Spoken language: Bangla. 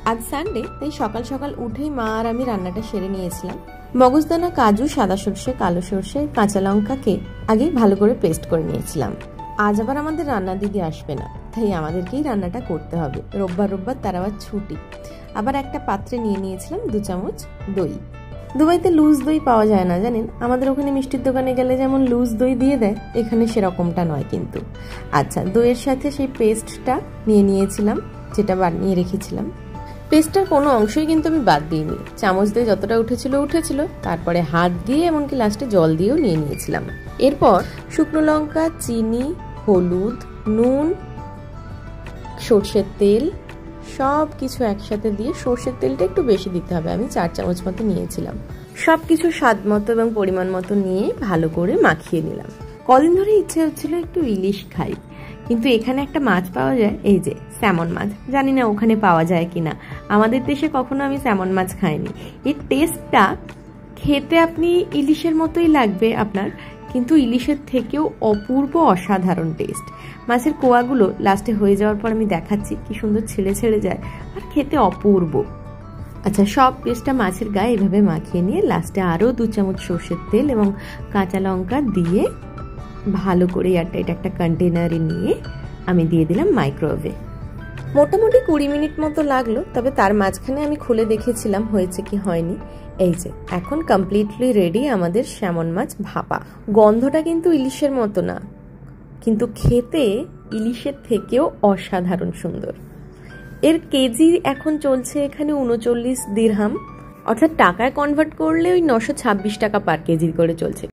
আজ সানডে, তাই সকাল সকাল উঠেই মা আর আমি রান্নাটা সেরে নিয়েছিলাম। মগজদানা, কাজু, সাদা সর্ষে, কালো সর্ষে, কাঁচা লঙ্কাকে আগে ভালো করে পেস্ট করে নিয়েছিলাম। আজ আবার আমাদের রান্না দিদি আসবে না, তাই আমাদেরকেই রান্নাটা করতে হবে। রোববার তার আবার ছুটি। আবার একটা পাত্রে নিয়ে নিয়েছিলাম 2 চামচ দই। দুবাইতে লুজ দই পাওয়া যায় না জানেন। আমাদের ওখানে মিষ্টির দোকানে গেলে যেমন লুজ দই দিয়ে দেয়, এখানে সেরকমটা নয় কিন্তু। আচ্ছা, দইয়ের সাথে সেই পেস্টটা নিয়ে নিয়েছিলাম, যেটা বানিয়ে রেখেছিলাম। পেস্টটার কোনো অংশই কিন্তু আমি বাদ দিইনি। চামচ দিয়ে যতটা উঠেছিল, তারপরে হাত দিয়ে এমনকি লাস্টে জল দিয়েও নিয়ে নিয়েছিলাম। এরপর শুকনো লঙ্কা, চিনি, হলুদ, নুন, সর্ষের তেল সব কিছু একসাথে দিয়ে, সর্ষের তেলটা একটু বেশি দিতে হবে, আমি 4 চামচ মতো নিয়েছিলাম। সব কিছু স্বাদ মতো এবং পরিমাণ মতো নিয়ে ভালো করে মাখিয়ে নিলাম। কদিন ধরে ইচ্ছে হচ্ছিল একটু ইলিশ খাই, কিন্তু এখানে একটা মাছ পাওয়া যায়, এই যে স্যামন মাছ। জানি না ওখানে পাওয়া যায় কিনা, আমাদের দেশে কখনো আমি স্যামন মাছ খাইনি। এর টেস্টটা খেতে আপনি ইলিশের মতোই লাগবে আপনার, কিন্তু ইলিশের থেকেও অপূর্ব অসাধারণ টেস্ট। মাছের কোয়াগুলো লাস্টে হয়ে যাওয়ার পর আমি দেখাচ্ছি কি সুন্দর ছেড়ে যায়, আর খেতে অপূর্ব। আচ্ছা, সব পেস্টটা মাছের গায়ে এভাবে মাখিয়ে নিয়ে লাস্টে আরও 2 চামচ সর্ষের তেল এবং কাঁচা লঙ্কা দিয়ে ভালো করে এয়ারটাইট একটা কন্টেনারে নিয়ে আমি দিয়ে দিলাম মাইক্রোওয়েভে। মোটামুটি 20 মিনিট মতো লাগলো, তবে তার মাঝখানে আমি খুলে দেখেছিলাম হয়েছে কি হয়নি। এই যে এখন কমপ্লিটলি রেডি আমাদের স্যামন মাছ ভাপা। গন্ধটা কিন্তু ইলিশের মতো না, কিন্তু খেতে ইলিশের থেকেও অসাধারণ সুন্দর। এর কেজি এখন চলছে এখানে 39 দিরহাম, অর্থাৎ টাকায় কনভার্ট করলে ওই 926 টাকা পার কেজি করে চলছে।